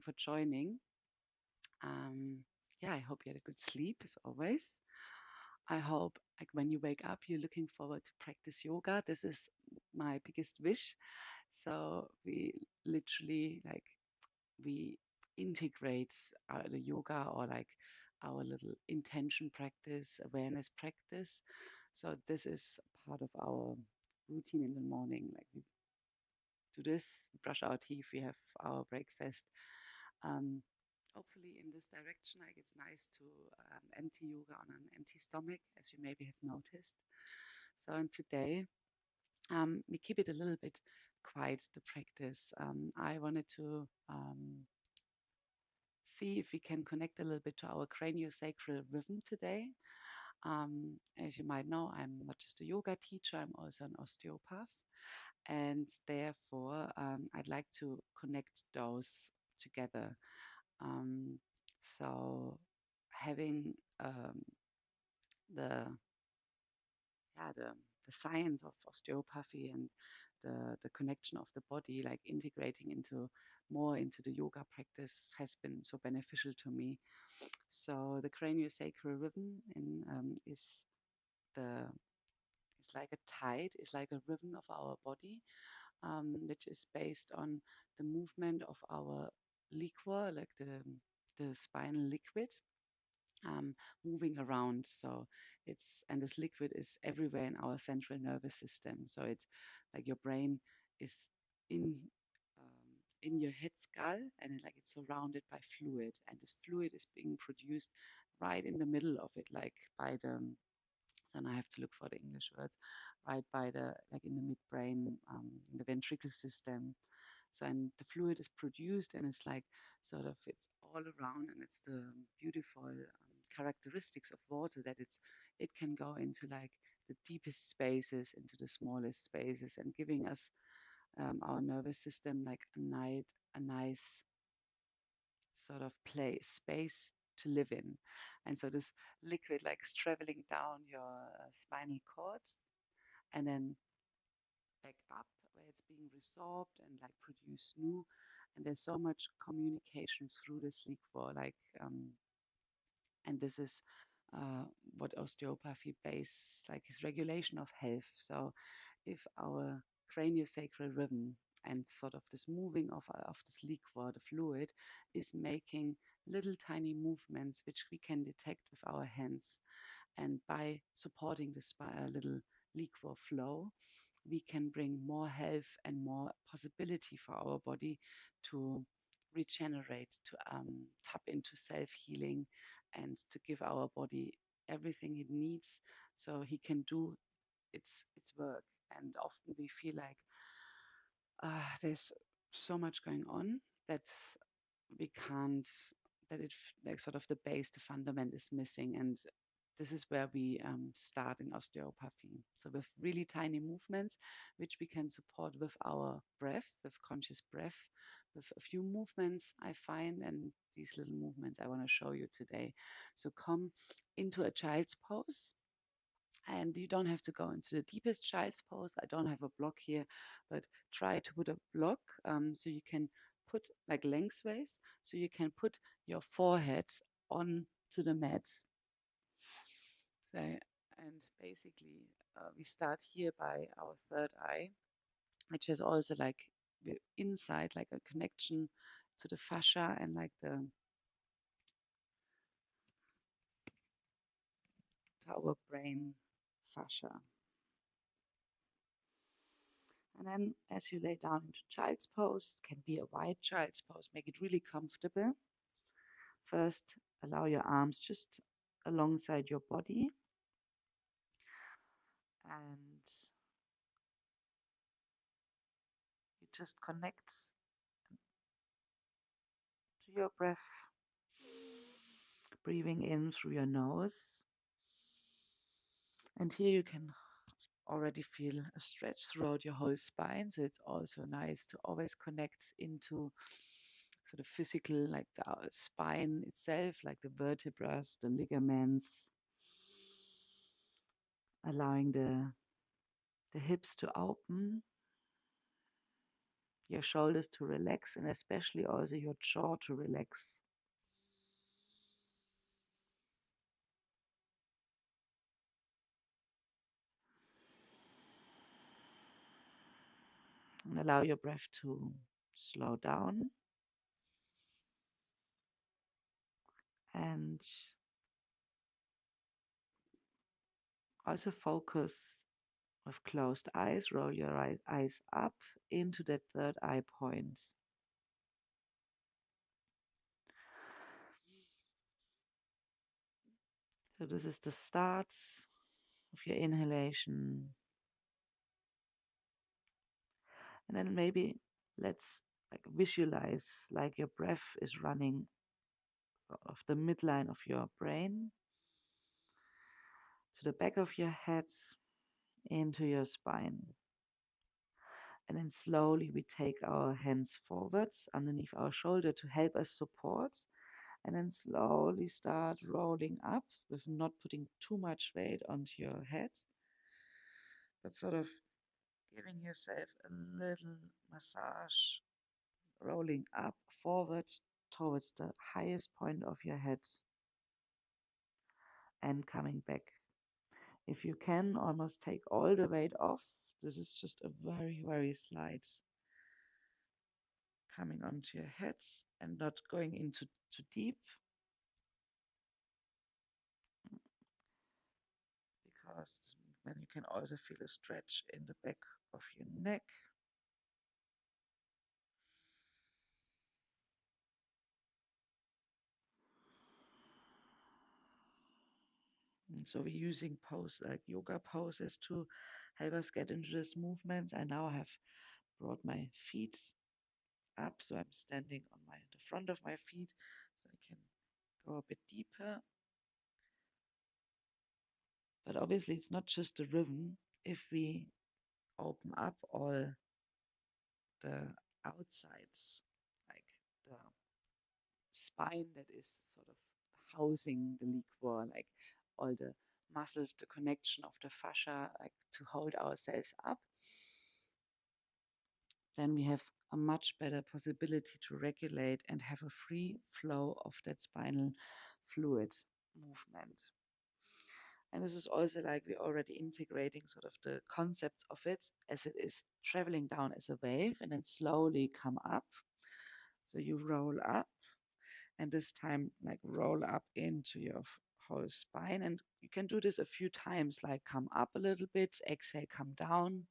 for joining. Um, yeah, I hope you had a good sleep as always. I hope like when you wake up, you're looking forward to practice yoga. This is my biggest wish. So we literally we integrate the yoga or like our little intention practice, awareness practice. So this is part of our routine in the morning. Like we do this, brush our teeth, we have our breakfast. Um, Hopefully, in this direction, like it's nice to empty yoga on an empty stomach, as you maybe have noticed. So, and today we keep it a little bit quiet, the practice. I wanted to see if we can connect a little bit to our craniosacral rhythm today. As you might know, I'm not just a yoga teacher, I'm also an osteopath. And therefore, I'd like to connect those together. Um, so having the the science of osteopathy and the connection of the body, like integrating into more into the yoga practice, has been so beneficial to me. So the craniosacral rhythm the is like a tide, is like a rhythm of our body, which is based on the movement of our liquor, like the spinal liquid, um, moving around. So and this liquid is everywhere in our central nervous system. So it's like your brain is in in your head skull, and it's surrounded by fluid, and this fluid is being produced right in the middle of it, like by the so now I have to look for the English words, right by the like in the midbrain, in the ventricle system. So and the fluid is produced, and it's like sort of it's all around, and it's the beautiful characteristics of water that it can go into like the deepest spaces, into the smallest spaces, and giving us our nervous system like a nice sort of space to live in. And so this liquid like is traveling down your spinal cord and then back up where it's being resorbed and like produce new. And there's so much communication through this liquor, and this is what osteopathy base like is regulation of health. So if our craniosacral rhythm and sort of this moving of this liquor, the fluid, is making little tiny movements which we can detect with our hands, and by supporting this by a little liquor flow, we can bring more health and more possibility for our body to regenerate, to tap into self healing, and to give our body everything it needs so he can do its work. And often we feel like there's so much going on that we can't that like sort of the base, the fundament is missing, and this is where we start in osteopathy. So with really tiny movements, which we can support with our breath, with conscious breath, with a few movements I find, and these little movements I want to show you today. So come into a child's pose. And you don't have to go into the deepest child's pose. I don't have a block here, but try to put a block so you can put like lengthways, so you can put your forehead on to the mat. So, and basically, we start here by our third eye, which is also like the inside, like a connection to the fascia and like the to our brain fascia. And then as you lay down into child's pose, can be a wide child's pose, make it really comfortable. First, allow your arms just alongside your body, and you just connect to your breath, breathing in through your nose. And here you can already feel a stretch throughout your whole spine. So it's also nice to always connect into sort of physical, like the spine itself, like the vertebrae, the ligaments, allowing the hips to open, your shoulders to relax, and especially also your jaw to relax. And allow your breath to slow down and also focus with closed eyes. Roll your eyes up into that third eye point. So this is the start of your inhalation. And then maybe let's like visualize like your breath is running sort of the midline of your brain to the back of your head into your spine. And then slowly we take our hands forwards underneath our shoulder to help us support. And then slowly start rolling up with not putting too much weight onto your head, but sort of giving yourself a little massage, rolling up forward towards the highest point of your head and coming back. If you can, almost take all the weight off. This is just a very, very slight coming onto your head and not going into too deep, because then you can also feel a stretch in the back of your neck. And so we're using poses like yoga poses to help us get into these movements. I now have brought my feet up, so I'm standing on the front of my feet, so I can go a bit deeper. But obviously, it's not just the rhythm. If we open up all the outsides, like the spine that is sort of housing the liquor, like all the muscles, the connection of the fascia, like to hold ourselves up, then we have a much better possibility to regulate and have a free flow of that spinal fluid movement. And this is also like we're already integrating sort of the concepts of it as it is traveling down as a wave and then slowly come up. So you roll up, and this time like roll up into your whole spine. And you can do this a few times, like come up a little bit, exhale, come down.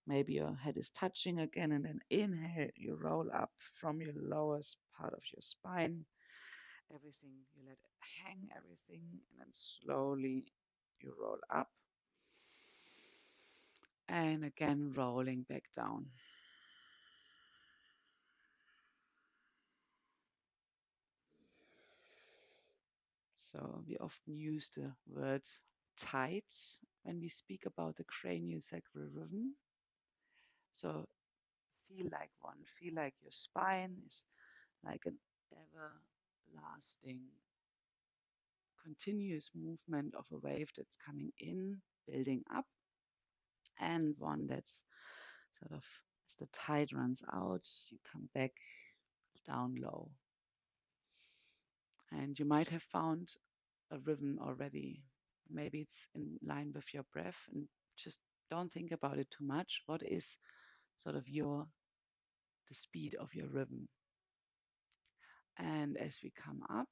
Maybe your head is touching again, and then inhale, you roll up from your lowest part of your spine. Everything, you let it hang, everything, and then slowly you roll up. And again, rolling back down. So we often use the word tight when we speak about the craniosacral rhythm. So feel like one, feel like your spine is like an everlasting, continuous movement of a wave that's coming in, building up, and one that's sort of as the tide runs out, you come back down low. And you might have found a rhythm already. Maybe it's in line with your breath, and just don't think about it too much. What is sort of the speed of your rhythm? And as we come up,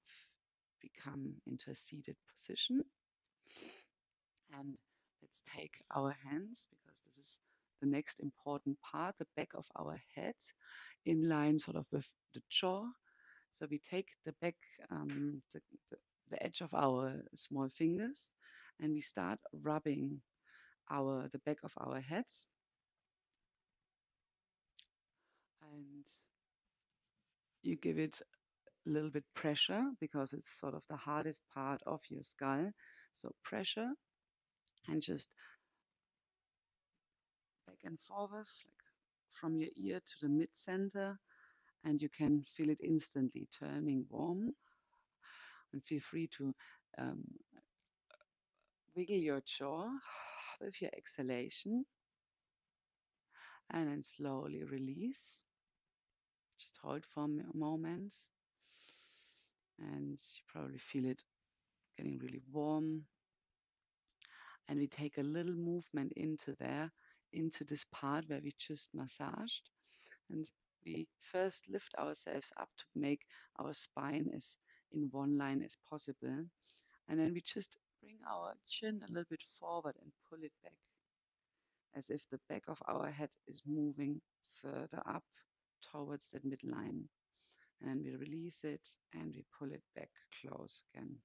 we come into a seated position. And let's take our hands, because this is the next important part, the back of our head, in line sort of with the jaw. So we take the back, the edge of our small fingers, and we start rubbing the back of our heads. And you give it a little bit pressure, because it's sort of the hardest part of your skull. So pressure, and just back and forward, like from your ear to the mid center, and you can feel it instantly turning warm. And feel free to um, wiggle your jaw with your exhalation. And then slowly release. Just hold for a moment. And you probably feel it getting really warm. And we take a little movement into there, into this part where we just massaged. And we first lift ourselves up to make our spine as in one line as possible. And then we just bring our chin a little bit forward and pull it back, as if the back of our head is moving further up towards that midline. And we release it and we pull it back close again.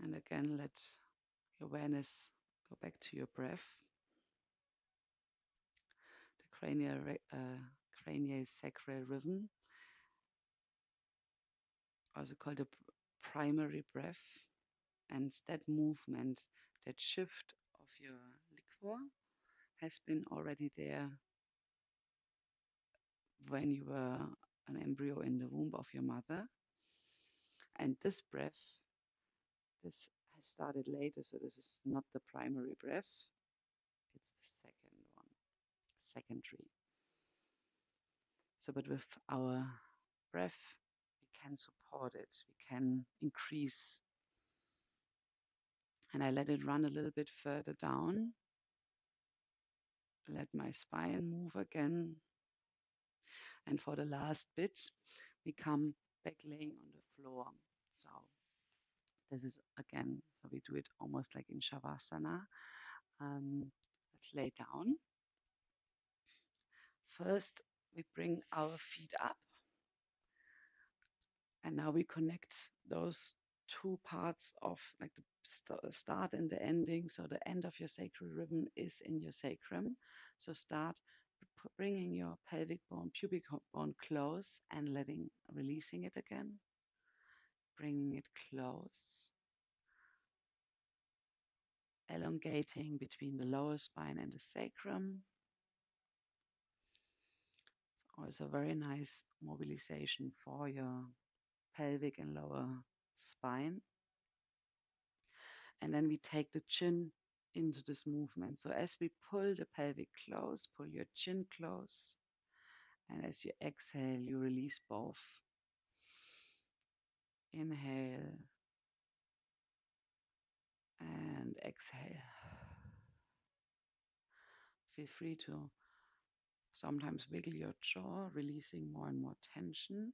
And again, let your awareness go back to your breath. The craniosacral rhythm, also called the primary breath, and that movement, that shift of your liquor has been already there when you were an embryo in the womb of your mother. And this breath, this has started later, so this is not the primary breath, it's the second one, secondary. So, but with our breath, we can support it, we can increase. And I let it run a little bit further down. Let my spine move again. And for the last bit, we come back laying on the floor. So this is again, so we do it almost like in Shavasana. Let's lay down. First, we bring our feet up. And now we connect those two parts of like the start and the ending. So the end of your sacral rhythm is in your sacrum. So start bringing your pelvic bone, pubic bone close and releasing it again. Bringing it close. Elongating between the lower spine and the sacrum. It's also very nice mobilization for your pelvic and lower spine. And then we take the chin into this movement. So as we pull the pelvic close, pull your chin close. And as you exhale, you release both. Inhale and exhale. Feel free to sometimes wiggle your jaw, releasing more and more tension.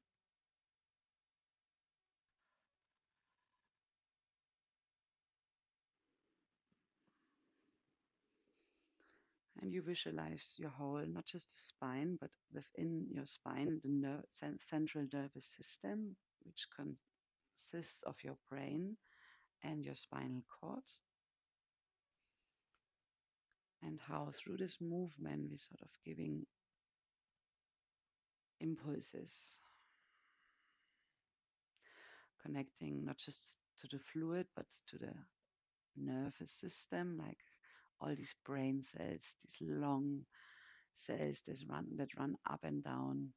And you visualize your whole, not just the spine, but within your spine, the central nervous system, which consists of your brain and your spinal cord. And how through this movement we're sort of giving impulses, connecting not just to the fluid, but to the nervous system, like all these brain cells, these long cells that run up and down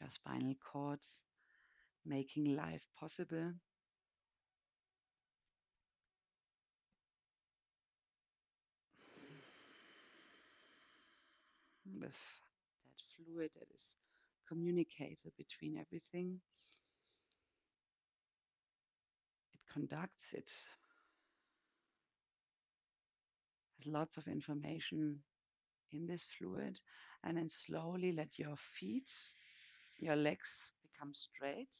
your spinal cords, making life possible. With that fluid that is communicator between everything. It conducts, it has lots of information in this fluid, and then slowly let your feet, your legs become straight.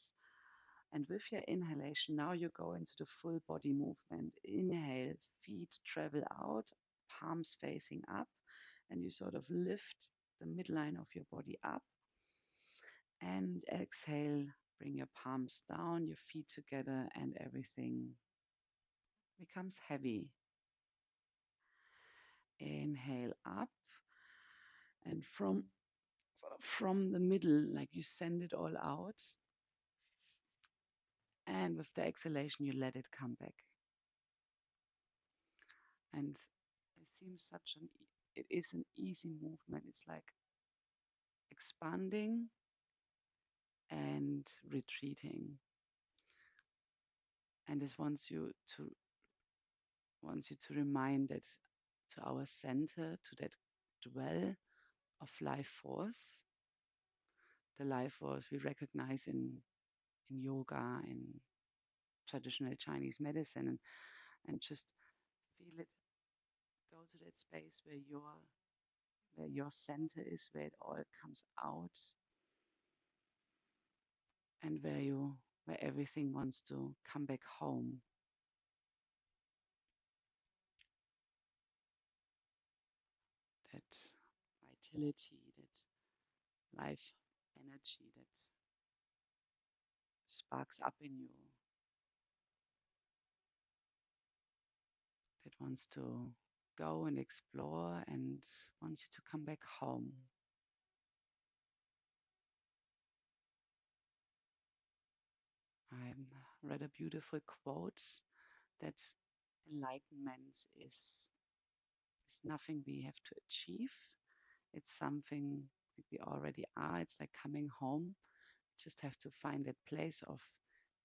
And with your inhalation, now you go into the full body movement. Inhale, feet travel out, palms facing up, and you sort of lift the midline of your body up. And exhale, bring your palms down, your feet together, and everything becomes heavy. Inhale up, and from the middle, like you send it all out. And with the exhalation, you let it come back. And it seems it is an easy movement. It's like expanding and retreating. And this wants you to remind that to our center, to that dwell of life force, the life force we recognize in yoga, in traditional Chinese medicine, and just feel it go to that space where your center is, where it all comes out, and where everything wants to come back home. That vitality, that life energy that sparks up in you, that wants to go and explore and wants you to come back home. I read a beautiful quote that enlightenment is nothing we have to achieve. It's something we already are. It's like coming home. Just have to find that place of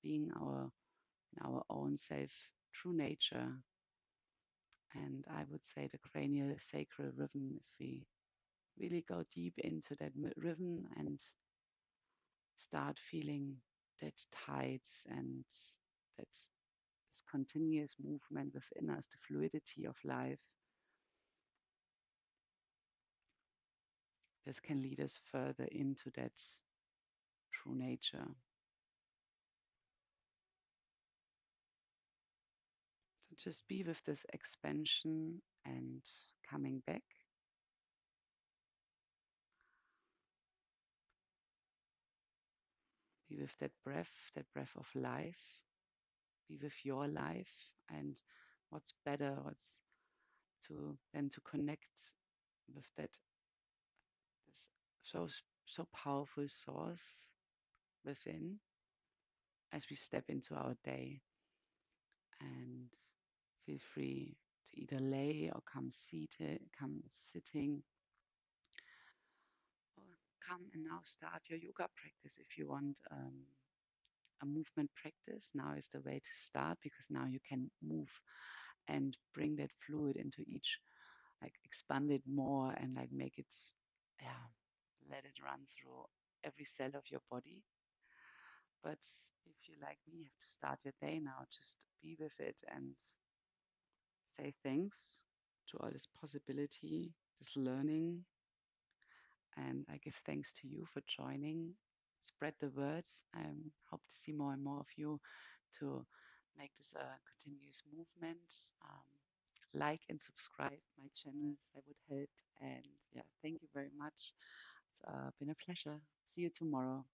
being in our own self, true nature. And I would say the cranial sacral rhythm, if we really go deep into that rhythm and start feeling that tides and that this continuous movement within us, the fluidity of life, this can lead us further into that true nature. So just be with this expansion and coming back. Be with that breath of life. Be with your life. And what's better, what's to connect with that this so powerful source within as we step into our day. And feel free to either lay or come sitting, or come and now start your yoga practice. If you want a movement practice, now is the way to start, because now you can move and bring that fluid into each, like expand it more and like make it, yeah, let it run through every cell of your body. But if you, like me, have to start your day now, just be with it and say thanks to all this possibility, this learning. And I give thanks to you for joining. Spread the words. I hope to see more and more of you to make this a continuous movement. Like and subscribe my channels, that would help. And yeah, thank you very much. It's been a pleasure. See you tomorrow.